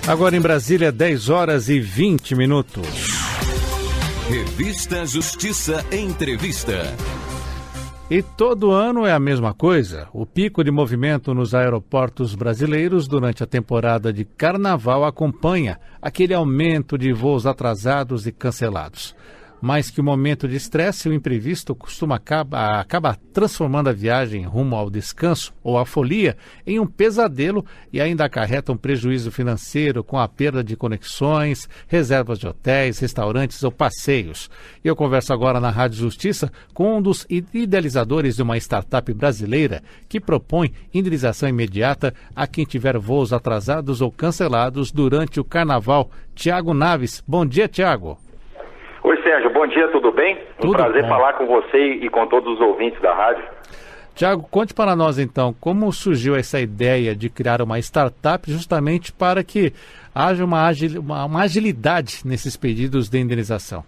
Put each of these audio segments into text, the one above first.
Agora em Brasília, 10 horas e 20 minutos. Revista Justiça Entrevista. E todo ano é a mesma coisa. O pico de movimento nos aeroportos brasileiros durante a temporada de carnaval acompanha aquele aumento de voos atrasados e cancelados. Mais que o momento de estresse, o imprevisto costuma acaba transformando a viagem rumo ao descanso ou à folia em um pesadelo e ainda acarreta um prejuízo financeiro com a perda de conexões, reservas de hotéis, restaurantes ou passeios. Eu converso agora na Rádio Justiça com um dos idealizadores de uma startup brasileira que propõe indenização imediata a quem tiver voos atrasados ou cancelados durante o carnaval. Tiago Naves. Bom dia, Tiago. Oi, Sérgio, bom dia, tudo bem? Tudo um prazer bom. Falar com você e com todos os ouvintes da rádio. Tiago, conte para nós então, como surgiu essa ideia de criar uma startup justamente para que haja uma agilidade nesses pedidos de indenização?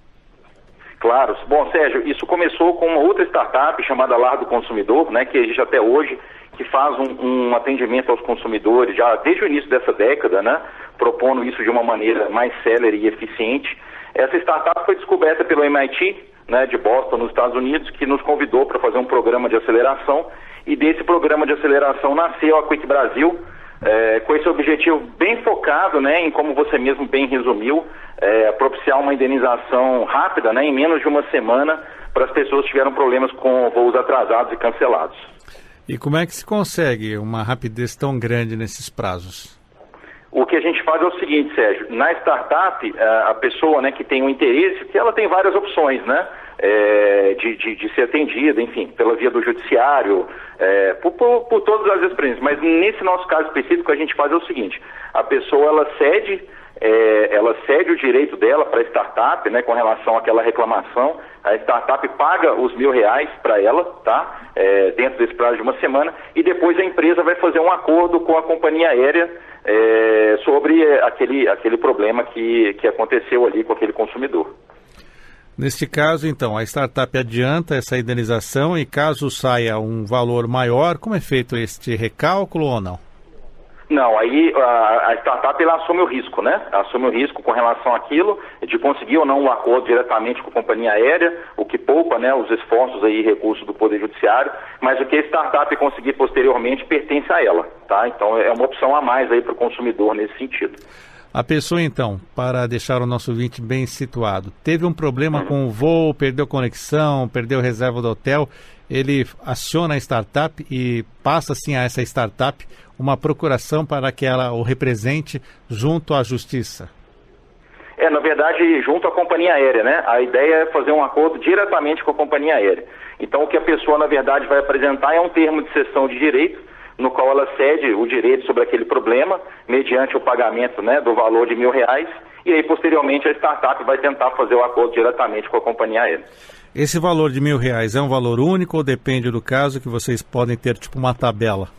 Claro. Bom, Sérgio, isso começou com uma outra startup chamada Lar do Consumidor, né, que existe até hoje, que faz um atendimento aos consumidores já desde o início dessa década, né, propondo isso de uma maneira mais célere e eficiente. Essa startup foi descoberta pelo MIT, né, de Boston, nos Estados Unidos, que nos convidou para fazer um programa de aceleração, e desse programa de aceleração nasceu a Quick Brasil, com esse objetivo bem focado, né, em, como você mesmo bem resumiu, propiciar uma indenização rápida, né, em menos de uma semana, para as pessoas que tiveram problemas com voos atrasados e cancelados. E como é que se consegue uma rapidez tão grande nesses prazos? O que a gente faz é o seguinte, Sérgio, na startup, a pessoa, né, que tem um interesse, que ela tem várias opções, né, de ser atendida, enfim, pela via do judiciário, por todas as experiências, mas nesse nosso caso específico a gente faz é o seguinte, a pessoa ela cede o direito dela para a startup, né, com relação àquela reclamação, a startup paga os R$1.000 para ela, tá, dentro desse prazo de uma semana, e depois a empresa vai fazer um acordo com a companhia aérea sobre aquele problema que aconteceu ali com aquele consumidor. Neste caso, então, a startup adianta essa indenização e caso saia um valor maior, como é feito este recálculo ou não? Não, aí a startup ela assume o risco, né? Assume o risco com relação àquilo, de conseguir ou não um acordo diretamente com a companhia aérea, o que poupa, né, os esforços aí e recursos do Poder Judiciário, mas o que a startup conseguir posteriormente pertence a ela, tá? Então é uma opção a mais aí para o consumidor nesse sentido. A pessoa, então, para deixar o nosso ouvinte bem situado, teve um problema com o voo, perdeu conexão, perdeu reserva do hotel, ele aciona a startup e passa, assim, a essa startup uma procuração para que ela o represente junto à justiça? Na verdade, junto à companhia aérea, né? A ideia é fazer um acordo diretamente com a companhia aérea. Então, o que a pessoa, na verdade, vai apresentar é um termo de cessão de direito, no qual ela cede o direito sobre aquele problema, mediante o pagamento, né, do valor de R$1.000, e aí, posteriormente, a startup vai tentar fazer o acordo diretamente com a companhia aérea. Esse valor de R$1.000 é um valor único ou depende do caso que vocês podem ter, tipo, uma tabela?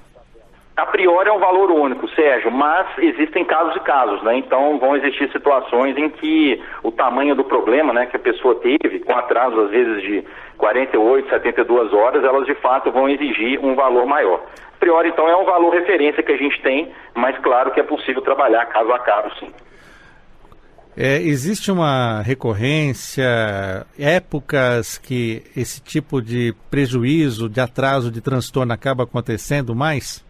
A priori é um valor único, Sérgio, mas existem casos e casos, né? Então vão existir situações em que o tamanho do problema, né, que a pessoa teve, com atraso às vezes de 48, 72 horas, elas de fato vão exigir um valor maior. A priori, então, é um valor referência que a gente tem, mas claro que é possível trabalhar caso a caso, sim. Existe uma recorrência, épocas que esse tipo de prejuízo, de atraso, de transtorno acaba acontecendo mais?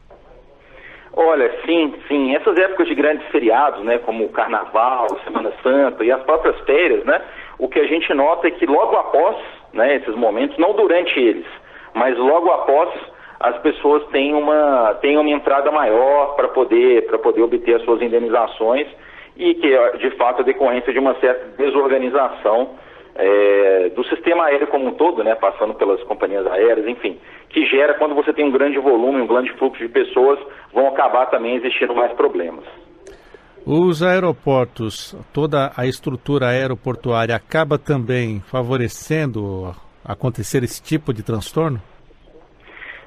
Olha, sim. Essas épocas de grandes feriados, né, como o Carnaval, Semana Santa e as próprias férias, né, o que a gente nota é que logo após, né, esses momentos, não durante eles, mas logo após, as pessoas têm uma entrada maior para poder obter as suas indenizações e que, de fato, é decorrência de uma certa desorganização do sistema aéreo como um todo, né, passando pelas companhias aéreas, enfim, que gera, quando você tem um grande volume, um grande fluxo de pessoas, vão acabar também existindo mais problemas. Os aeroportos, toda a estrutura aeroportuária acaba também favorecendo acontecer esse tipo de transtorno?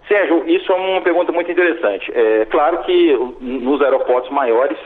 Sérgio, isso é uma pergunta muito interessante. Claro que nos aeroportos maiores,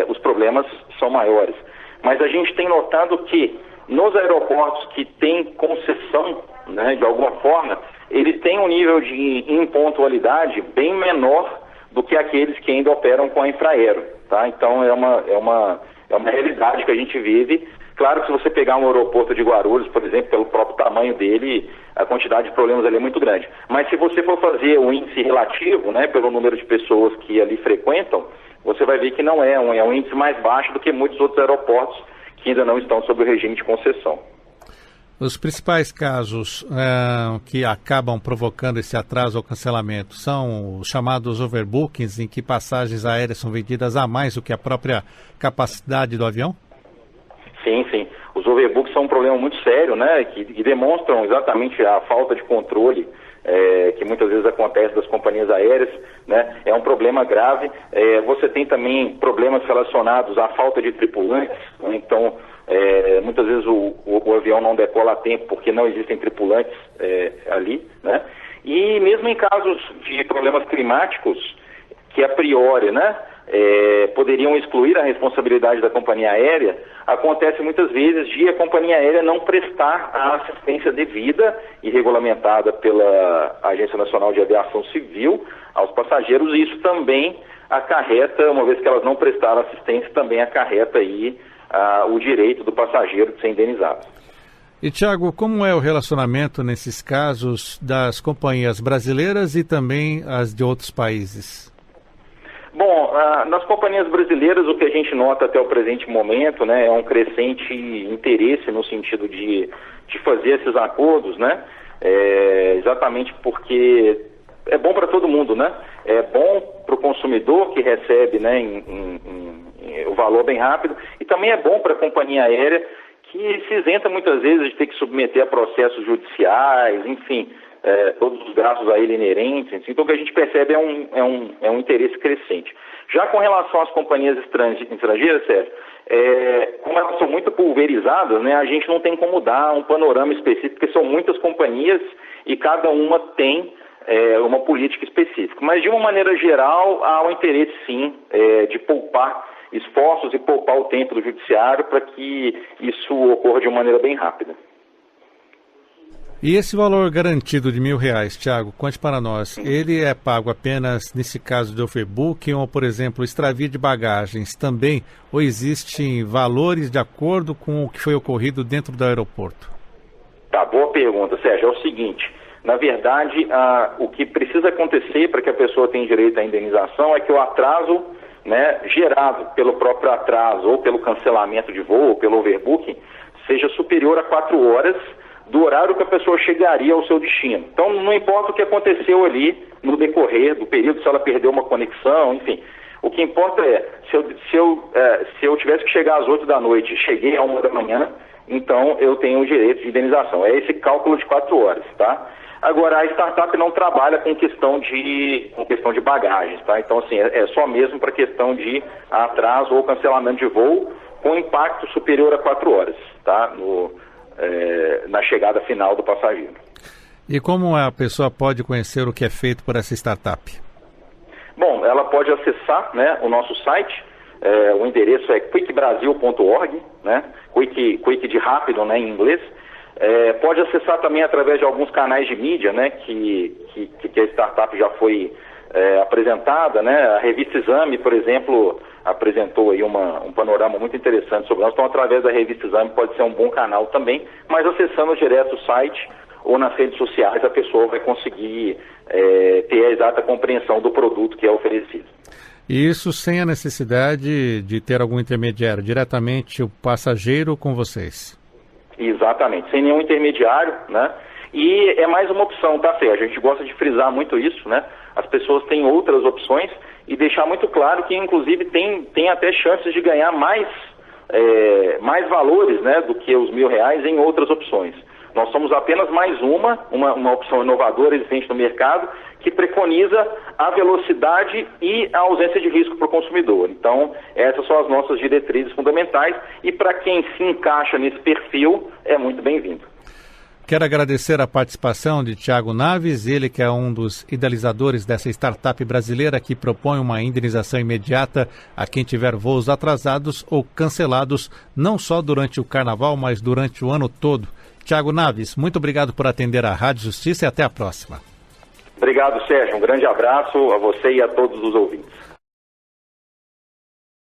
os problemas são maiores, mas a gente tem notado que nos aeroportos que têm concessão, né, de alguma forma, eles têm um nível de impontualidade bem menor do que aqueles que ainda operam com a Infraero. tá? Então é uma realidade que a gente vive. Claro que se você pegar um aeroporto de Guarulhos, por exemplo, pelo próprio tamanho dele, a quantidade de problemas ali é muito grande. Mas se você for fazer o índice relativo, né, pelo número de pessoas que ali frequentam, você vai ver que não é um índice mais baixo do que muitos outros aeroportos que ainda não estão sob o regime de concessão. Os principais casos que acabam provocando esse atraso ou cancelamento são os chamados overbookings, em que passagens aéreas são vendidas a mais do que a própria capacidade do avião? Sim. Os overbooks são um problema muito sério, né, que demonstram exatamente a falta de controle que muitas vezes acontece das companhias aéreas, né, é um problema grave. Você tem também problemas relacionados à falta de tripulantes, né, então muitas vezes o avião não decola a tempo porque não existem tripulantes ali, né, e mesmo em casos de problemas climáticos que a priori, né, poderiam excluir a responsabilidade da companhia aérea, acontece muitas vezes de a companhia aérea não prestar a assistência devida e regulamentada pela Agência Nacional de Aviação Civil aos passageiros, e isso também acarreta, uma vez que elas não prestaram assistência, também acarreta aí o direito do passageiro de ser indenizado. E, Tiago, como é o relacionamento nesses casos das companhias brasileiras e também as de outros países? Bom, nas companhias brasileiras o que a gente nota até o presente momento, né, é um crescente interesse no sentido de fazer esses acordos, né, exatamente porque é bom para todo mundo, né, é bom para o consumidor que recebe, né, o valor bem rápido, e também é bom para a companhia aérea que se isenta muitas vezes de ter que submeter a processos judiciais, enfim, todos os gastos a ele inerentes. Então o que a gente percebe é um interesse crescente. Já com relação às companhias estrangeiras, Sérgio, como elas são muito pulverizadas, né, a gente não tem como dar um panorama específico, porque são muitas companhias e cada uma tem uma política específica. Mas de uma maneira geral há um interesse sim de poupar esforços e poupar o tempo do judiciário para que isso ocorra de uma maneira bem rápida. E esse valor garantido de R$1.000, Tiago, conte para nós, ele é pago apenas nesse caso de overbooking ou, por exemplo, extravio de bagagens também, ou existem valores de acordo com o que foi ocorrido dentro do aeroporto? Tá, boa pergunta, Sérgio. É o seguinte, na verdade, o que precisa acontecer para que a pessoa tenha direito à indenização é que o atraso, né, gerado pelo próprio atraso ou pelo cancelamento de voo ou pelo overbooking seja superior a 4 horas do horário que a pessoa chegaria ao seu destino. Então, não importa o que aconteceu ali no decorrer do período, se ela perdeu uma conexão, enfim. O que importa é, se eu tivesse que chegar às 8 da noite e cheguei à 1 da manhã, então eu tenho o direito de indenização. É esse cálculo de 4 horas, tá? Agora, a startup não trabalha com questão de bagagens, tá? Então, assim, é só mesmo para questão de atraso ou cancelamento de voo com impacto superior a 4 horas, tá? Na chegada final do passageiro. E como a pessoa pode conhecer o que é feito por essa startup? Bom, ela pode acessar, né, o nosso site, o endereço é quickbrasil.org, né, quick de rápido, né, em inglês. Pode acessar também através de alguns canais de mídia, né, que a startup já foi apresentada, né, a revista Exame, por exemplo, apresentou aí um panorama muito interessante sobre nós, então através da revista Exame pode ser um bom canal também, mas acessando direto o site ou nas redes sociais a pessoa vai conseguir ter a exata compreensão do produto que é oferecido. E isso sem a necessidade de ter algum intermediário, diretamente o passageiro com vocês? Exatamente, sem nenhum intermediário, né? E é mais uma opção, tá, Sérgio? A gente gosta de frisar muito isso, né? As pessoas têm outras opções e deixar muito claro que, inclusive, tem até chances de ganhar mais valores, né, do que os R$1.000 em outras opções. Nós somos apenas mais uma opção inovadora existente no mercado que preconiza a velocidade e a ausência de risco para o consumidor. Então, essas são as nossas diretrizes fundamentais e para quem se encaixa nesse perfil, é muito bem-vindo. Quero agradecer a participação de Tiago Naves, ele que é um dos idealizadores dessa startup brasileira que propõe uma indenização imediata a quem tiver voos atrasados ou cancelados, não só durante o Carnaval, mas durante o ano todo. Tiago Naves, muito obrigado por atender a Rádio Justiça e até a próxima. Obrigado, Sérgio. Um grande abraço a você e a todos os ouvintes.